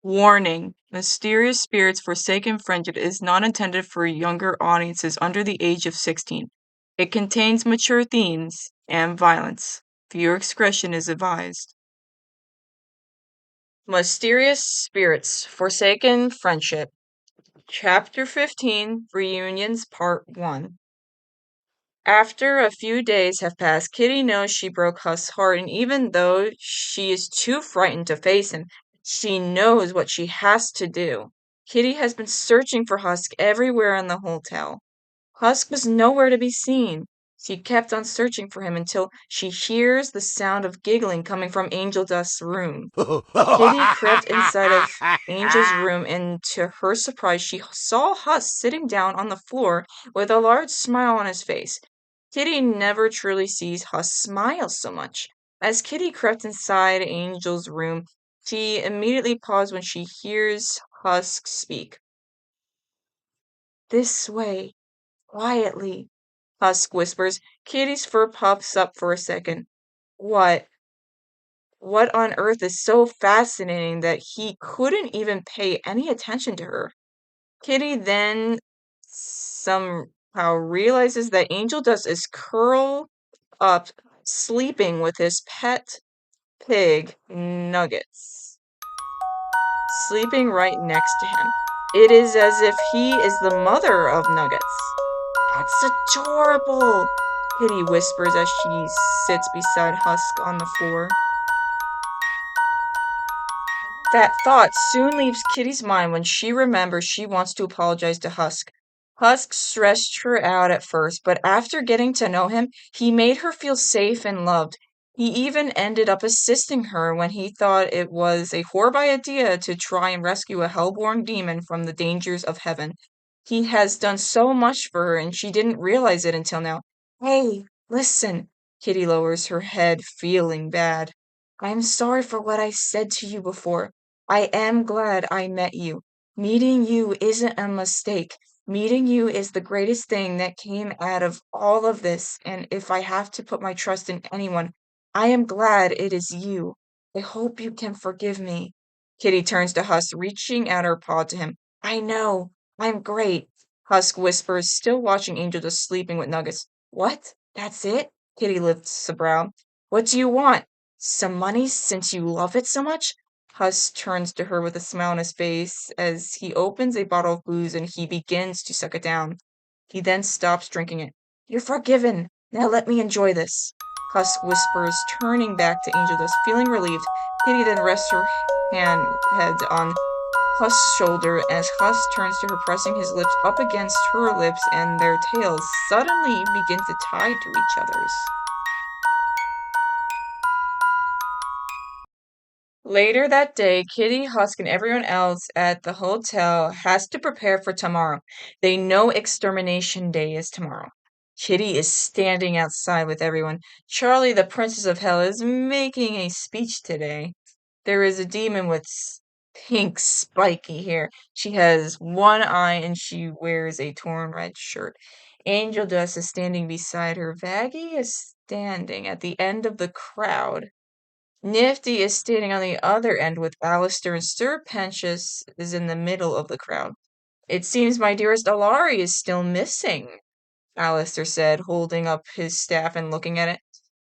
Warning: Mysterious Spirits Forsaken Friendship is not intended for younger audiences under the age of 16. It contains mature themes and violence. Viewer discretion is advised. Mysterious Spirits Forsaken Friendship, Chapter 15, Reunions, Part 1. After a few days have passed, Kitty knows she broke Husk's heart, and even though she is too frightened to face him, she knows what she has to do. Kitty has been searching for Husk everywhere in the hotel. Husk was nowhere to be seen. She kept on searching for him until she hears the sound of giggling coming from Angel Dust's room. Kitty crept inside of Angel's room, and to her surprise, she saw Husk sitting down on the floor with a large smile on his face. Kitty never truly sees Husk smile so much. As Kitty crept inside Angel's room, she immediately paused when she hears Husk speak. "This way, quietly," Husk whispers. Kitty's fur puffs up for a second. What on earth is so fascinating that he couldn't even pay any attention to her? Kitty then somehow realizes that Angel Dust is curled up, sleeping with his pet pig, Nuggets, sleeping right next to him. It is as if he is the mother of Nuggets. "That's adorable," Kitty whispers as she sits beside Husk on the floor. That thought soon leaves Kitty's mind when she remembers she wants to apologize to Husk. Husk stressed her out at first, but after getting to know him, he made her feel safe and loved. He even ended up assisting her when he thought it was a horrible idea to try and rescue a hellborn demon from the dangers of heaven. He has done so much for her, and she didn't realize it until now. "Hey, listen." Kitty lowers her head, feeling bad. "I'm sorry for what I said to you before. I am glad I met you. Meeting you isn't a mistake. Meeting you is the greatest thing that came out of all of this, and if I have to put my trust in anyone, I am glad it is you. I hope you can forgive me." Kitty turns to Husk, reaching out her paw to him. "I know. I'm great," Husk whispers, still watching Angel just sleeping with Nuggets. "What? That's it?" Kitty lifts a brow. "What do you want? Some money since you love it so much?" Husk turns to her with a smile on his face as he opens a bottle of booze and he begins to suck it down. He then stops drinking it. "You're forgiven. Now let me enjoy this," Husk whispers, turning back to Angel Dust, feeling relieved. Kitty then rests her head on Husk's shoulder as Husk turns to her, pressing his lips up against her lips, and their tails suddenly begin to tie to each other's. Later that day, Kitty, Husk, and everyone else at the hotel has to prepare for tomorrow. They know Extermination Day is tomorrow. Kitty is standing outside with everyone. Charlie, the Princess of Hell, is making a speech today. There is a demon with pink spiky hair. She has one eye and she wears a torn red shirt. Angel Dust is standing beside her. Vaggie is standing at the end of the crowd. Nifty is standing on the other end with Alistair, and Sir Pentious is in the middle of the crowd. "It seems my dearest Alari is still missing," Alistair said, holding up his staff and looking at it.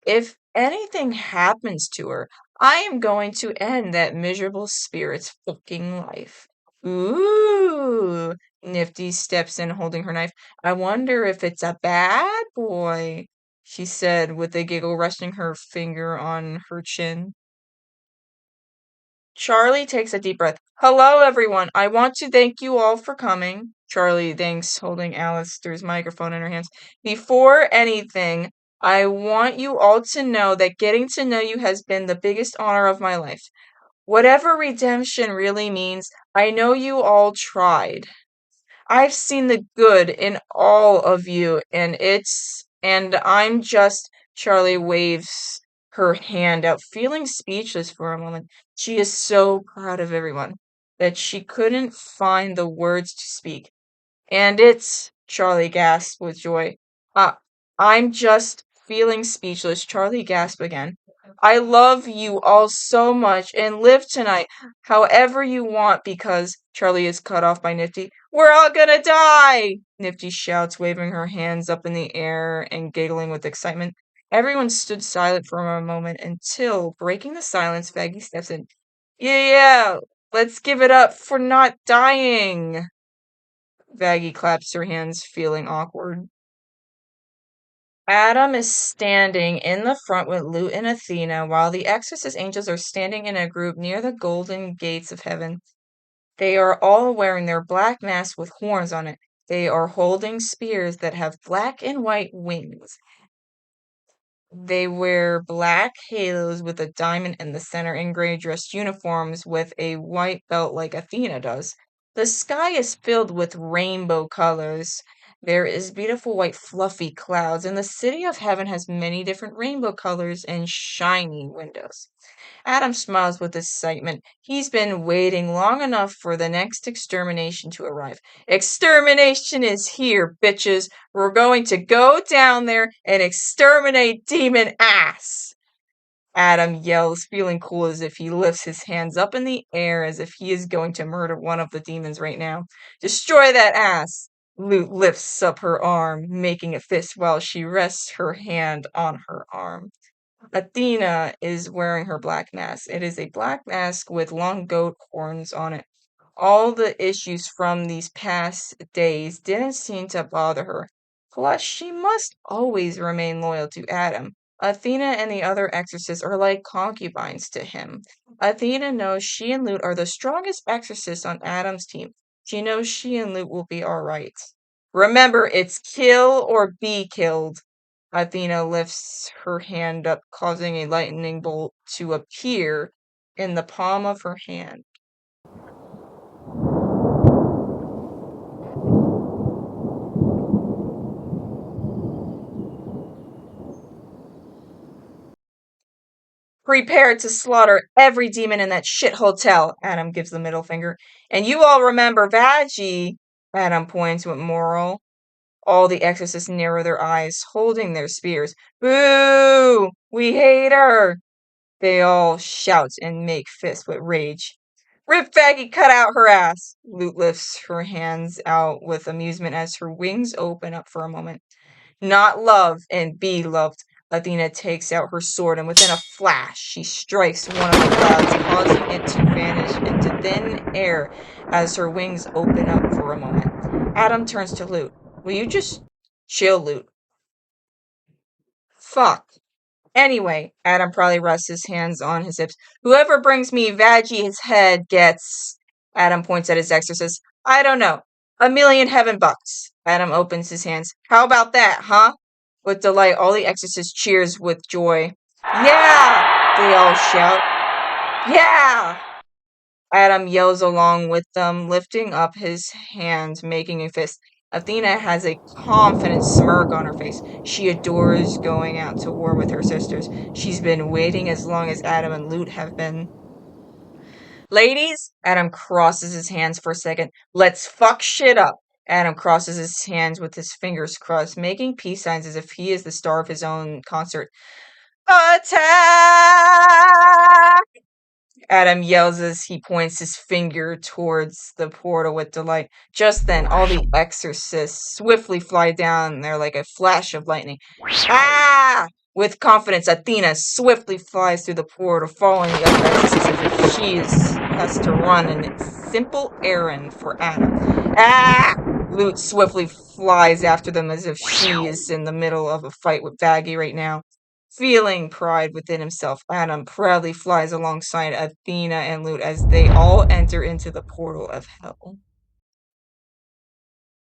"If anything happens to her, I am going to end that miserable spirit's fucking life." "Ooh," Nifty steps in holding her knife. "I wonder if it's a bad boy," she said with a giggle, resting her finger on her chin. Charlie takes a deep breath. "Hello, everyone. I want to thank you all for coming." Charlie thanks, holding Alistair's microphone in her hands. "Before anything, I want you all to know that getting to know you has been the biggest honor of my life. Whatever redemption really means, I know you all tried. I've seen the good in all of you, and I'm just," Charlie waves her hand out, feeling speechless for a moment. She is so proud of everyone that she couldn't find the words to speak. And it's, Charlie gasped with joy. Uh, I'm just feeling speechless. Charlie gasped again. I love you all so much and live tonight however you want because Charlie is cut off by Nifty. We're all gonna die! Nifty shouts, waving her hands up in the air and giggling with excitement. Everyone stood silent for a moment until, breaking the silence, Faggy steps in. Yeah, let's give it up for not dying. Vaggie claps her hands, feeling awkward. Adam is standing in the front with Lute and Athena, while the exorcist angels are standing in a group near the golden gates of heaven. They are all wearing their black masks with horns on it. They are holding spears that have black and white wings. They wear black halos with a diamond in the center and gray dress uniforms with a white belt like Athena does. The sky is filled with rainbow colors. There is beautiful white fluffy clouds, and the city of heaven has many different rainbow colors and shiny windows. Adam smiles with excitement. He's been waiting long enough for the next extermination to arrive. Extermination is here, bitches. We're going to go down there and exterminate demon ass. Adam yells, feeling cool as if he lifts his hands up in the air as if he is going to murder one of the demons right now. Destroy that ass! Lute lifts up her arm, making a fist while she rests her hand on her arm. Athena is wearing her black mask. It is a black mask with long goat horns on it. All the issues from these past days didn't seem to bother her. Plus, she must always remain loyal to Adam. Athena and the other exorcists are like concubines to him. Athena knows she and Lute are the strongest exorcists on Adam's team. She knows she and Lute will be alright. Remember, it's kill or be killed. Athena lifts her hand up, causing a lightning bolt to appear in the palm of her hand. Prepare to slaughter every demon in that shit hotel, Adam gives the middle finger. And you all remember Vaggie, Adam points with moral. All the exorcists narrow their eyes, holding their spears. Boo! We hate her! They all shout and make fists with rage. Rip Faggy cut out her ass! Lute lifts her hands out with amusement as her wings open up for a moment. Not love and be loved. Athena takes out her sword and within a flash she strikes one of the clouds, causing it to vanish into thin air as her wings open up for a moment. Adam turns to Lute. Will you just chill, Lute? Fuck. Anyway, Adam probably rests his hands on his hips. Whoever brings me Vaggie's head gets. Adam points at his exorcist. I don't know. $1,000,000 heaven. Adam opens his hands. How about that, huh? With delight, all the exorcists cheers with joy. Yeah! They all shout. Yeah! Adam yells along with them, lifting up his hands, making a fist. Athena has a confident smirk on her face. She adores going out to war with her sisters. She's been waiting as long as Adam and Lute have been. Ladies, Adam crosses his hands for a second. Let's fuck shit up. Adam crosses his hands with his fingers crossed, making peace signs as if he is the star of his own concert. Attack! Adam yells as he points his finger towards the portal with delight. Just then, all the exorcists swiftly fly down there like a flash of lightning. Ah! With confidence, Athena swiftly flies through the portal, following the other exorcists as if has to run a simple errand for Adam. Ah! Lute swiftly flies after them as if she is in the middle of a fight with Baggy right now. Feeling pride within himself, Adam proudly flies alongside Athena and Lute as they all enter into the portal of hell.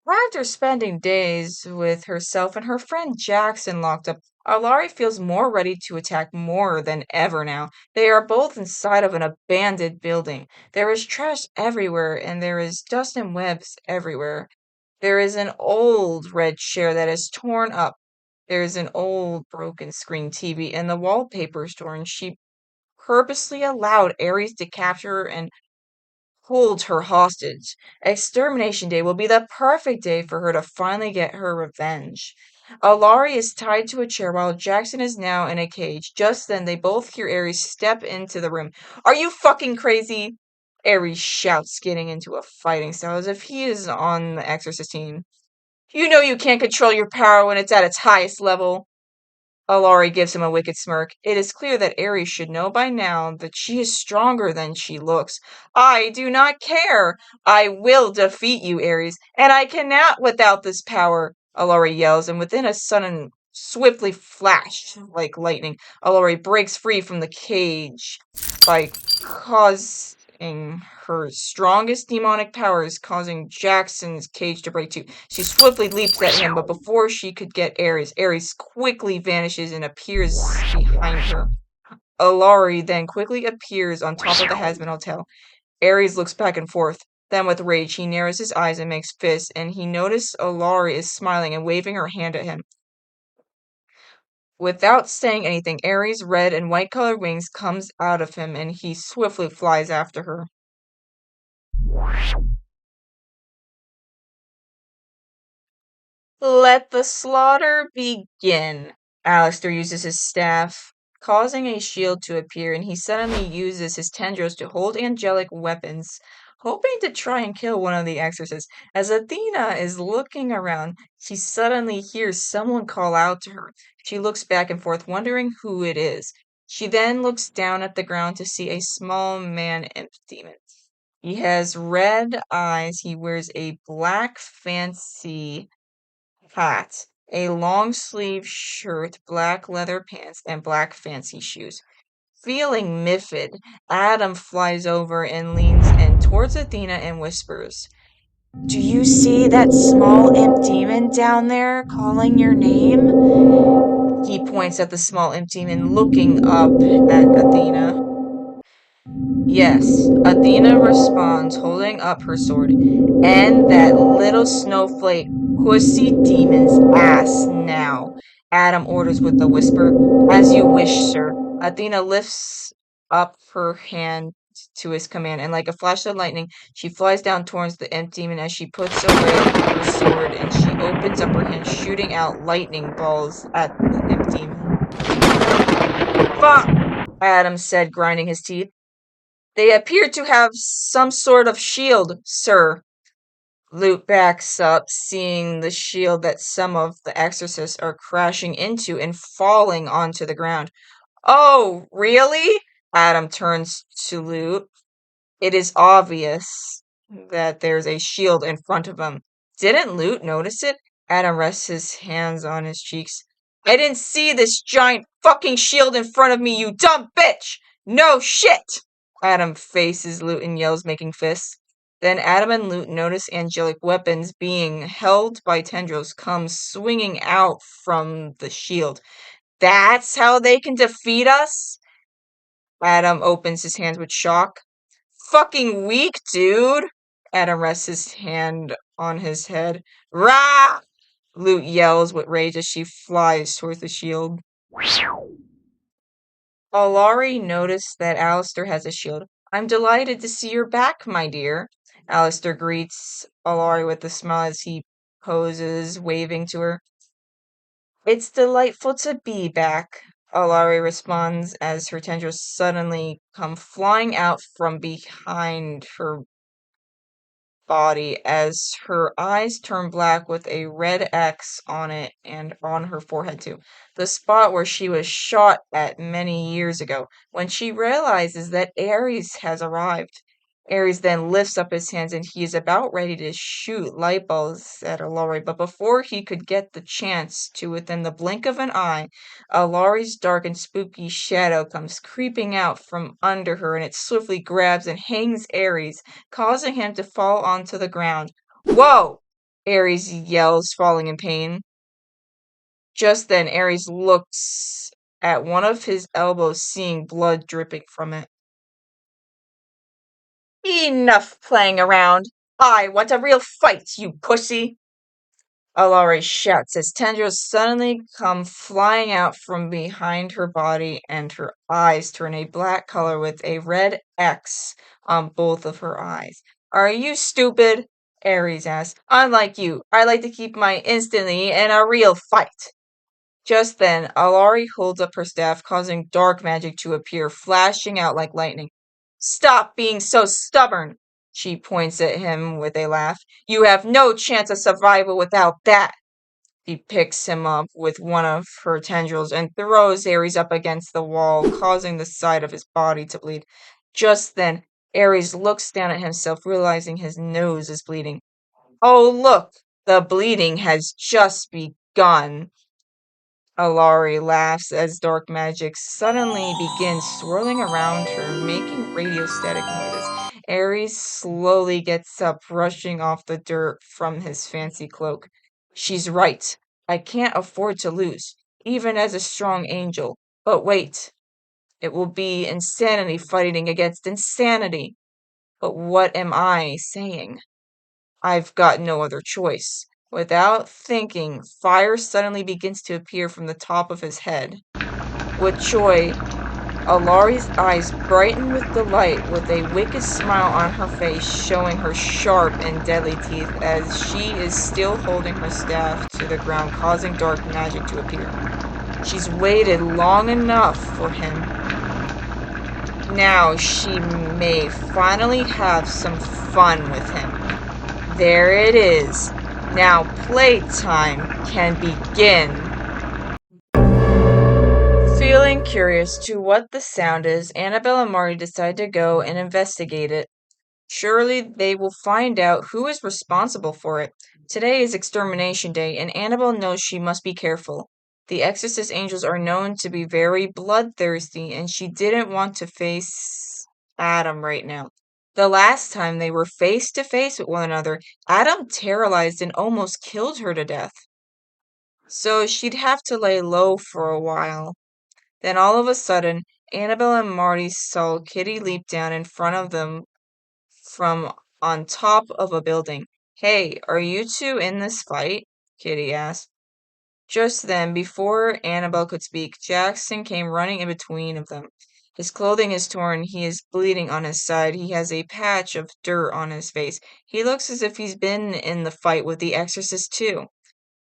After spending days with herself and her friend Jackson locked up, Alari feels more ready to attack more than ever now. They are both inside of an abandoned building. There is trash everywhere, and there is dust and webs everywhere. There is an old red chair that is torn up. There's an old broken screen TV in the wallpaper store, and she purposely allowed Ares to capture her and hold her hostage. Extermination Day will be the perfect day for her to finally get her revenge. Alari is tied to a chair while Jackson is now in a cage. Just then, they both hear Ares step into the room. Are you fucking crazy? Ares shouts, getting into a fighting style as if he is on the Exorcist team. You know you can't control your power when it's at its highest level. Alari gives him a wicked smirk. It is clear that Ares should know by now that she is stronger than she looks. I do not care. I will defeat you, Ares, and I cannot without this power, Alari yells, and within a sudden, swiftly flash like lightning, Alari breaks free from the cage by causing her strongest demonic powers, causing Jackson's cage to break too. She swiftly leaps at him, but before she could get Ares, Ares quickly vanishes and appears behind her. Alari then quickly appears on top of the Hasman Hotel. Ares looks back and forth. Then, with rage, he narrows his eyes and makes fists, and he notices Alari is smiling and waving her hand at him. Without saying anything, Ares' red and white colored wings comes out of him, and he swiftly flies after her. Let the slaughter begin. Alistair uses his staff, causing a shield to appear, and he suddenly uses his tendrils to hold angelic weapons, hoping to try and kill one of the exorcists. As Athena is looking around, she suddenly hears someone call out to her. She looks back and forth, wondering who it is. She then looks down at the ground to see a small man imp demon. He has red eyes. He wears a black fancy hat, a long sleeve shirt, black leather pants, and black fancy shoes. Feeling miffed, Adam flies over and leans in towards Athena and whispers, Do you see that small imp demon down there calling your name? He points at the small imp demon looking up at Athena. Yes, Athena responds, holding up her sword. And that little snowflake pussy demon's ass now, Adam orders with a whisper. As you wish, sir. Athena lifts up her hand to his command, and like a flash of lightning, she flies down towards the imp demon as she puts away her sword and she opens up her hand, shooting out lightning balls at the imp demon. Fuck! Adam said, grinding his teeth. They appear to have some sort of shield, sir. Luke backs up, seeing the shield that some of the exorcists are crashing into and falling onto the ground. Oh, really? Adam turns to Luke. It is obvious that there's a shield in front of him. Didn't Luke notice it? Adam rests his hands on his cheeks. I didn't see this giant fucking shield in front of me, you dumb bitch! No shit! Adam faces Luke and yells, making fists. Then Adam and Luke notice angelic weapons being held by tendrils come swinging out from the shield. That's how they can defeat us? Adam opens his hands with shock. Fucking weak, dude! Adam rests his hand on his head. Rah! Luke yells with rage as she flies towards the shield. Alari noticed that Alistair has a shield. I'm delighted to see you're back, my dear. Alistair greets Alari with a smile as he poses, waving to her. It's delightful to be back, Alari responds as her tendrils suddenly come flying out from behind her body as her eyes turn black with a red X on it and on her forehead too. The spot where she was shot at many years ago, when she realizes that Ares has arrived. Ares then lifts up his hands and he is about ready to shoot light balls at Alari, but before he could get the chance to within the blink of an eye, Alari's dark and spooky shadow comes creeping out from under her and it swiftly grabs and hangs Ares, causing him to fall onto the ground. Whoa! Ares yells, falling in pain. Just then, Ares looks at one of his elbows, seeing blood dripping from it. Enough playing around. I want a real fight, you pussy! Alari shouts as tendrils suddenly come flying out from behind her body and her eyes turn a black color with a red X on both of her eyes. Are you stupid? Ares asks. Unlike you, I like to keep mine instantly in a real fight. Just then, Alari holds up her staff, causing dark magic to appear, flashing out like lightning. Stop being so stubborn! She points at him with a laugh. You have no chance of survival without that! She picks him up with one of her tendrils and throws Ares up against the wall, causing the side of his body to bleed. Just then, Ares looks down at himself, realizing his nose is bleeding. Oh, look! The bleeding has just begun. Alari laughs as dark magic suddenly begins swirling around her, making radiostatic noises. Ares slowly gets up, brushing off the dirt from his fancy cloak. She's right. I can't afford to lose, even as a strong angel. But wait, it will be insanity fighting against insanity. But what am I saying? I've got no other choice. Without thinking, fire suddenly begins to appear from the top of his head. With joy, Alari's eyes brighten with delight, with a wicked smile on her face, showing her sharp and deadly teeth as she is still holding her staff to the ground, causing dark magic to appear. She's waited long enough for him. Now she may finally have some fun with him. There it is. Now playtime can begin. Feeling curious to what the sound is, Annabelle and Marty decide to go and investigate it. Surely they will find out who is responsible for it. Today is Extermination Day, and Annabelle knows she must be careful. The Exorcist angels are known to be very bloodthirsty, and she didn't want to face Adam right now. The last time they were face to face with one another, Adam terrorized and almost killed her to death. So she'd have to lay low for a while. Then all of a sudden, Annabelle and Marty saw Kitty leap down in front of them from on top of a building. Hey, are you two in this fight? Kitty asked. Just then, before Annabelle could speak, Jackson came running in between of them. His clothing is torn, he is bleeding on his side, he has a patch of dirt on his face. He looks as if he's been in the fight with the exorcist too.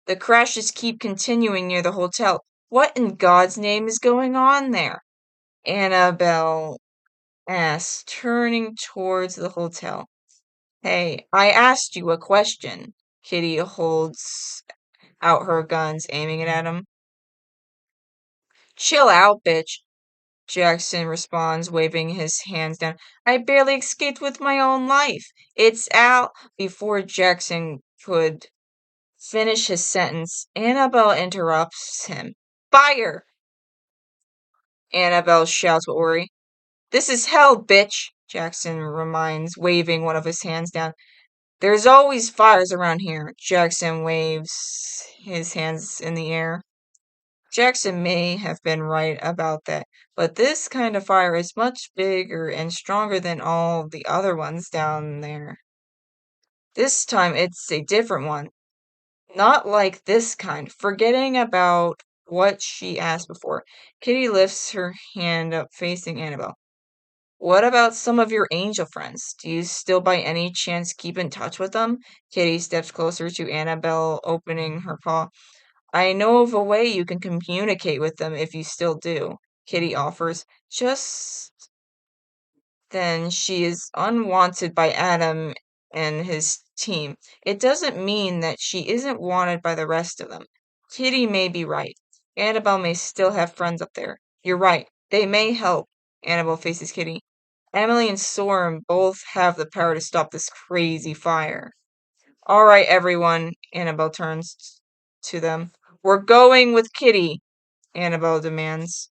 The crashes keep continuing near the hotel. What in God's name is going on there? Annabelle asked, turning towards the hotel. Hey, I asked you a question. Kitty holds out her guns, aiming it at him. Chill out, bitch, Jackson responds, waving his hands down. I barely escaped with my own life. It's Al. Before Jackson could finish his sentence, Annabelle interrupts him. Fire! Annabelle shouts with worry. This is hell, bitch, Jackson reminds, waving one of his hands down. There's always fires around here. Jackson waves his hands in the air. Jackson may have been right about that, but this kind of fire is much bigger and stronger than all the other ones down there. This time it's a different one. Not like this kind. Forgetting about what she asked before, Kitty lifts her hand up facing Annabelle. What about some of your angel friends? Do you still by any chance keep in touch with them? Kitty steps closer to Annabelle, opening her paw. I know of a way you can communicate with them if you still do, Kitty offers. Just then she is unwanted by Adam and his team. It doesn't mean that she isn't wanted by the rest of them. Kitty may be right. Annabelle may still have friends up there. You're right. They may help. Annabelle faces Kitty. Emily and Soren both have the power to stop this crazy fire. All right, everyone, Annabelle turns to them. We're going with Kitty, Annabelle demands.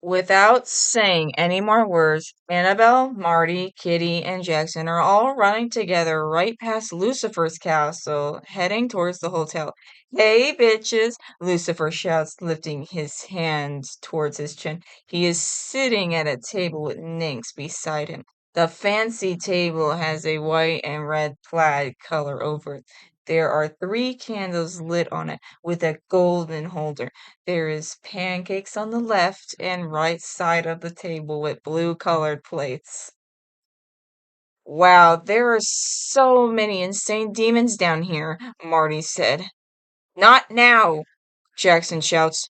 Without saying any more words, Annabelle, Marty, Kitty, and Jackson are all running together right past Lucifer's castle, heading towards the hotel. Hey, bitches, Lucifer shouts, lifting his hand towards his chin. He is sitting at a table with Nynx beside him. The fancy table has a white and red plaid color over it. There are 3 candles lit on it with a golden holder. There is pancakes on the left and right side of the table with blue-colored plates. Wow, there are so many insane demons down here, Marty said. Not now, Jackson shouts.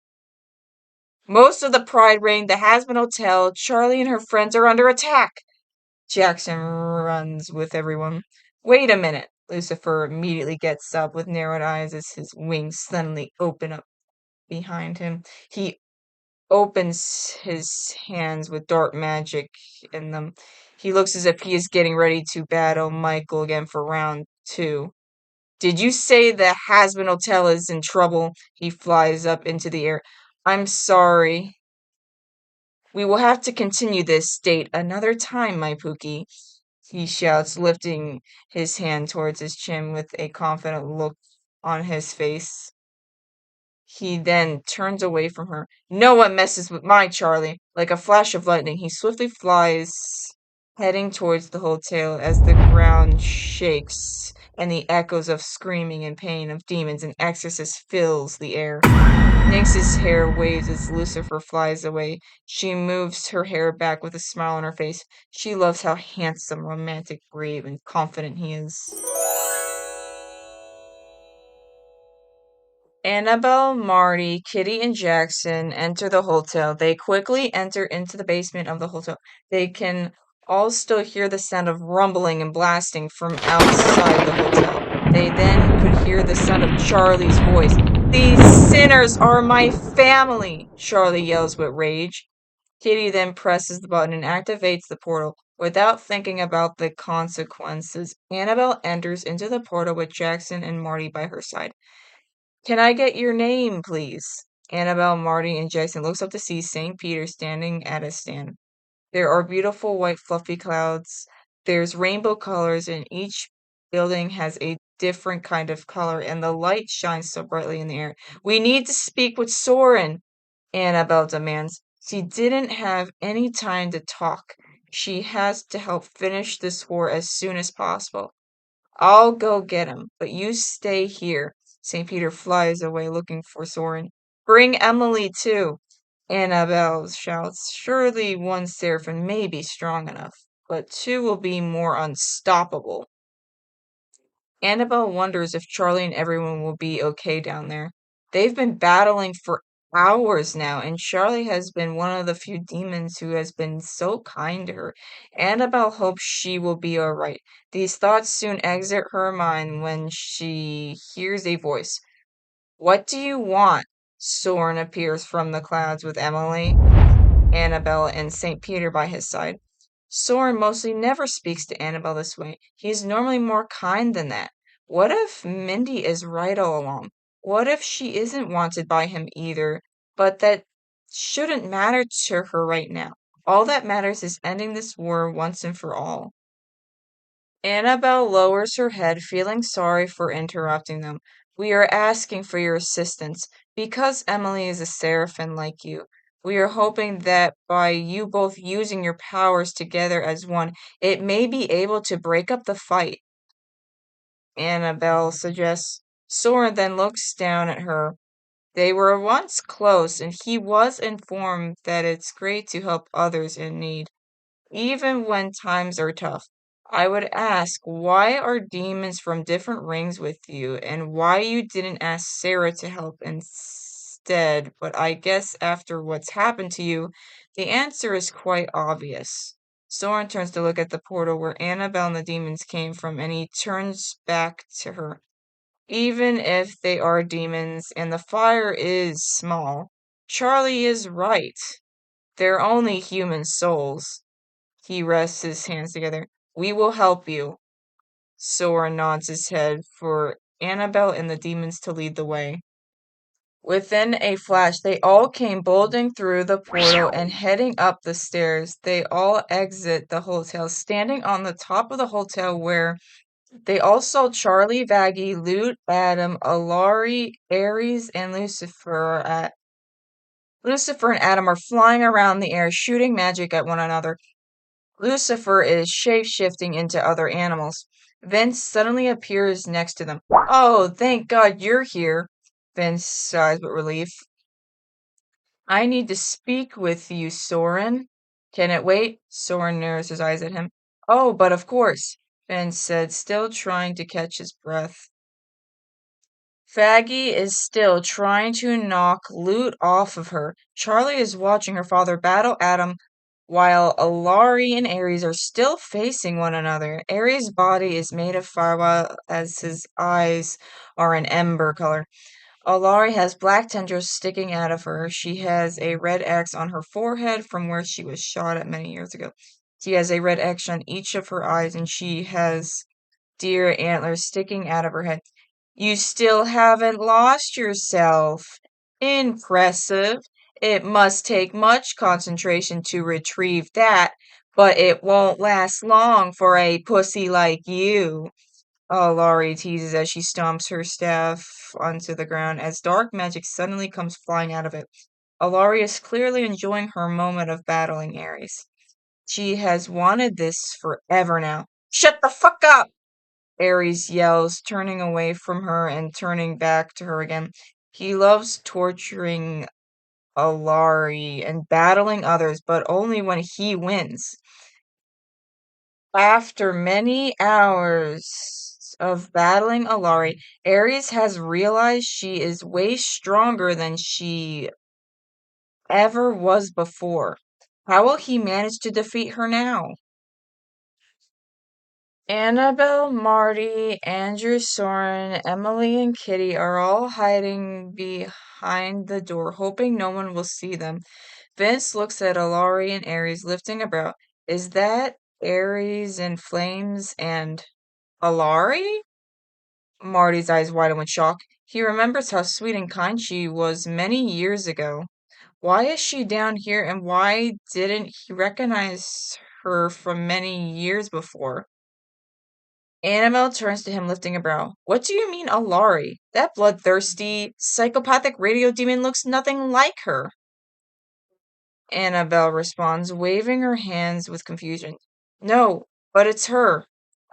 Most of the Pride Ring, the Hasbin Hotel, Charlie and her friends are under attack. Jackson runs with everyone. Wait a minute. Lucifer immediately gets up with narrowed eyes as his wings suddenly open up behind him. He opens his hands with dark magic in them. He looks as if he is getting ready to battle Michael again for round 2. Did you say the Hasbin Hotel is in trouble? He flies up into the air. I'm sorry. We will have to continue this date another time, my Pookie, he shouts, lifting his hand towards his chin with a confident look on his face. He then turns away from her. No one messes with my Charlie. Like a flash of lightning, he swiftly flies, heading towards the hotel as the ground shakes and the echoes of screaming and pain of demons and exorcists fills the air. Nyx's hair waves as Lucifer flies away. She moves her hair back with a smile on her face. She loves how handsome, romantic, brave, and confident he is. Annabelle, Marty, Kitty, and Jackson enter the hotel. They quickly enter into the basement of the hotel. They can all still hear the sound of rumbling and blasting from outside the hotel. They then could hear the sound of Charlie's voice. These sinners are my family, Charlie yells with rage. Kitty then presses the button and activates the portal. Without thinking about the consequences, Annabelle enters into the portal with Jackson and Marty by her side. Can I get your name, please? Annabelle, Marty, and Jackson looks up to see St. Peter standing at a stand. There are beautiful white fluffy clouds. There's rainbow colors, and each building has a different kind of color, and the light shines so brightly in the air. We need to speak with Soren, Annabelle demands. She didn't have any time to talk. She has to help finish this war as soon as possible. I'll go get him, but you stay here. St. Peter flies away looking for Soren. Bring Emily too, Annabelle shouts. Surely one seraphim may be strong enough, but 2 will be more unstoppable. Annabelle wonders if Charlie and everyone will be okay down there. They've been battling for hours now, and Charlie has been one of the few demons who has been so kind to her. Annabelle hopes she will be alright. These thoughts soon exit her mind when she hears a voice. What do you want? Soren appears from the clouds with Emily, Annabelle, and St. Peter by his side. Soren mostly never speaks to Annabelle this way. He is normally more kind than that. What if Mindy is right all along? What if she isn't wanted by him either? But that shouldn't matter to her right now. All that matters is ending this war once and for all. Annabelle lowers her head, feeling sorry for interrupting them. We are asking for your assistance. Because Emily is a seraphim like you, we are hoping that by you both using your powers together as one, it may be able to break up the fight, Annabelle suggests. Soren then looks down at her. They were once close, and he was informed that it's great to help others in need even when times are tough. I would ask, why are demons from different rings with you, and why you didn't ask Sarah to help instead? But I guess after what's happened to you, the answer is quite obvious. Soren turns to look at the portal where Annabelle and the demons came from, and he turns back to her. Even if they are demons and the fire is small, Charlie is right. They're only human souls. He rests his hands together. We will help you. Soren nods his head for Annabelle and the demons to lead the way. Within a flash, they all came bolting through the portal and heading up the stairs. They all exit the hotel, standing on the top of the hotel where they all saw Charlie, Vaggie, Lute, Adam, Alari, Ares, and Lucifer. Lucifer and Adam are flying around the air, shooting magic at one another. Lucifer is shape-shifting into other animals. Vince suddenly appears next to them. Oh, thank God you're here. Vince sighs with relief. I need to speak with you, Soren. Can it wait? Soren narrows his eyes at him. Oh, but of course, Vince said, still trying to catch his breath. Faggy is still trying to knock loot off of her. Charlie is watching her father battle Adam while Alari and Ares are still facing one another. Ares' body is made of fire while as his eyes are an ember color. Alari has black tendrils sticking out of her. She has a red X on her forehead from where she was shot at many years ago. She has a red X on each of her eyes, and she has deer antlers sticking out of her head. You still haven't lost yourself. Impressive. It must take much concentration to retrieve that, but it won't last long for a pussy like you. Laurie teases as she stomps her staff onto the ground as dark magic suddenly comes flying out of it. Alari is clearly enjoying her moment of battling Ares. She has wanted this forever now. Shut the fuck up! Ares yells, turning away from her and turning back to her again. He loves torturing Alari and battling others, but only when he wins. After many hours of battling Alari, Ares has realized she is way stronger than she ever was before. How will he manage to defeat her now? Annabelle, Marty, Andrew, Soren, Emily, and Kitty are all hiding behind the door, hoping no one will see them. Vince looks at Alari and Ares, lifting a brow. Is that Ares in flames and Alari? Marty's eyes widen with shock. He remembers how sweet and kind she was many years ago. Why is she down here, and why didn't he recognize her from many years before? Annabelle turns to him, lifting a brow. What do you mean, Alari? That bloodthirsty, psychopathic radio demon looks nothing like her. Annabelle responds, waving her hands with confusion. No, but it's her.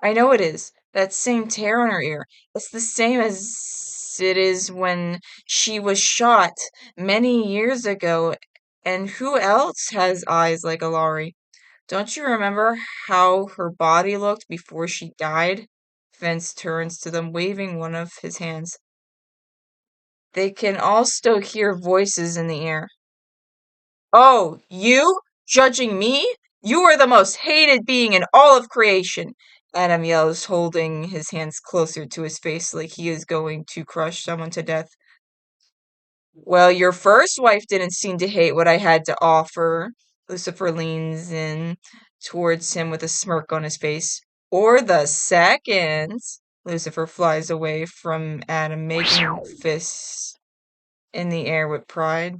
I know it is. That same tear on her ear. It's the same as it is when she was shot many years ago. And who else has eyes like Alari? Don't you remember how her body looked before she died? Vince turns to them, waving one of his hands. They can all still hear voices in the air. Oh, you? Judging me? You are the most hated being in all of creation! Adam yells, holding his hands closer to his face like he is going to crush someone to death. Well, your first wife didn't seem to hate what I had to offer. Lucifer leans in towards him with a smirk on his face. Or the second. Lucifer flies away from Adam, making fists in the air with pride.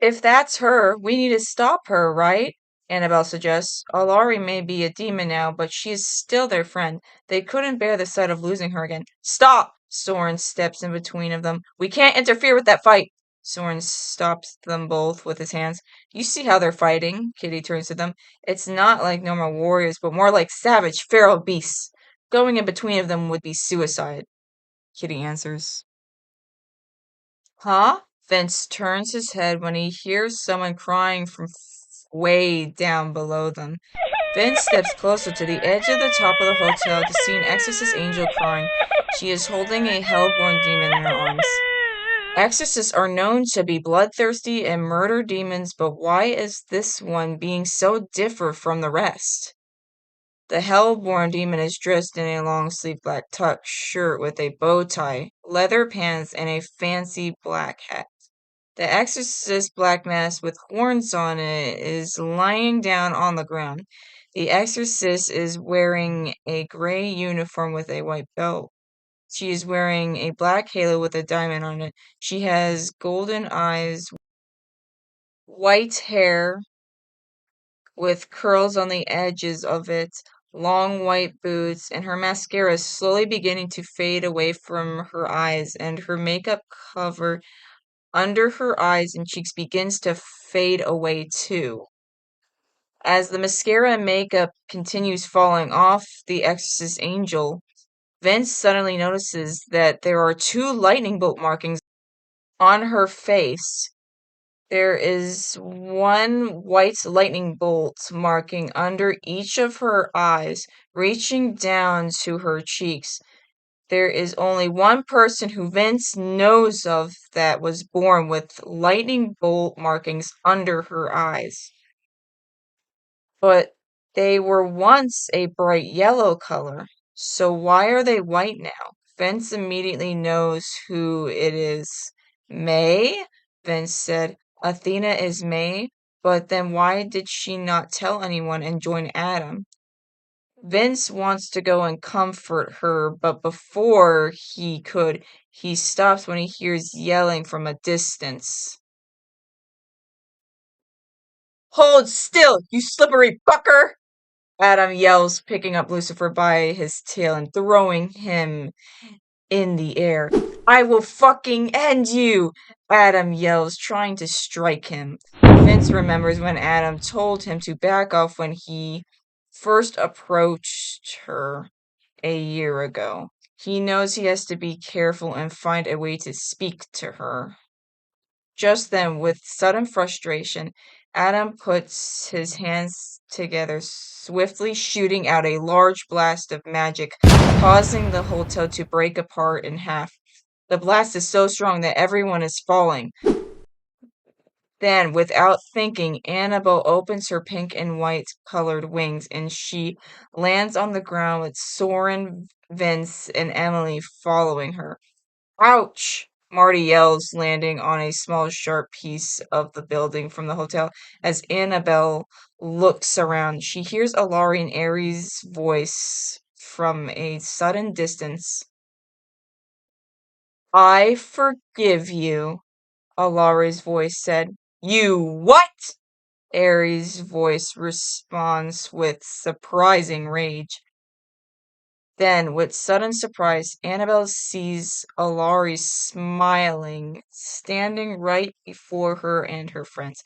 If that's her, we need to stop her, right? Annabelle suggests. Alari may be a demon now, but she is still their friend. They couldn't bear the sight of losing her again. Stop! Soren steps in between of them. We can't interfere with that fight. Soren stops them both with his hands. You see how they're fighting? Kitty turns to them. It's not like normal warriors, but more like savage, feral beasts. Going in between of them would be suicide. Kitty answers. Huh? Vince turns his head when he hears someone crying from way down below them. Vince steps closer to the edge of the top of the hotel to see an exorcist angel crying. She is holding a hellborn demon in her arms. Exorcists are known to be bloodthirsty and murder demons, but why is this one being so different from the rest? The hellborn demon is dressed in a long-sleeved black tuck shirt with a bow tie, leather pants, and a fancy black hat. The exorcist's black mask with horns on it is lying down on the ground. The exorcist is wearing a gray uniform with a white belt. She is wearing a black halo with a diamond on it. She has golden eyes, white hair with curls on the edges of it, long white boots, and her mascara is slowly beginning to fade away from her eyes, and her makeup cover under her eyes and cheeks begins to fade away too. As the mascara and makeup continues falling off the exorcist angel, Vince suddenly notices that there are two lightning bolt markings on her face. There is one white lightning bolt marking under each of her eyes, reaching down to her cheeks. There is only one person who Vince knows of that was born with lightning bolt markings under her eyes. But they were once a bright yellow color, so why are they white now? Vince immediately knows who it is. May? Vince said. Athena is May, but then why did she not tell anyone and join Adam? Vince wants to go and comfort her, but before he could, he stops when he hears yelling from a distance. Hold still, you slippery fucker! Adam yells, picking up Lucifer by his tail and throwing him in the air. I will fucking end you! Adam yells, trying to strike him. Vince remembers when Adam told him to back off when he first approached her a year ago. He knows he has to be careful and find a way to speak to her. Just then, with sudden frustration, Adam puts his hands together, swiftly shooting out a large blast of magic, causing the hotel to break apart in half. The blast is so strong that everyone is falling. Then, without thinking, Annabelle opens her pink and white colored wings and she lands on the ground with Soren, Vince, and Emily following her. Ouch! Marty yells, landing on a small, sharp piece of the building from the hotel. As Annabelle looks around, she hears Alari and Aries' voice from a sudden distance. I forgive you, Alari's voice said. You what? Aries' voice responds with surprising rage. Then, with sudden surprise, Annabelle sees Alari smiling, standing right before her and her friends.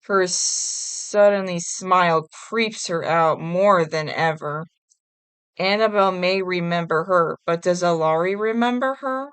Her suddenly smile creeps her out more than ever. Annabelle may remember her, but does Alari remember her?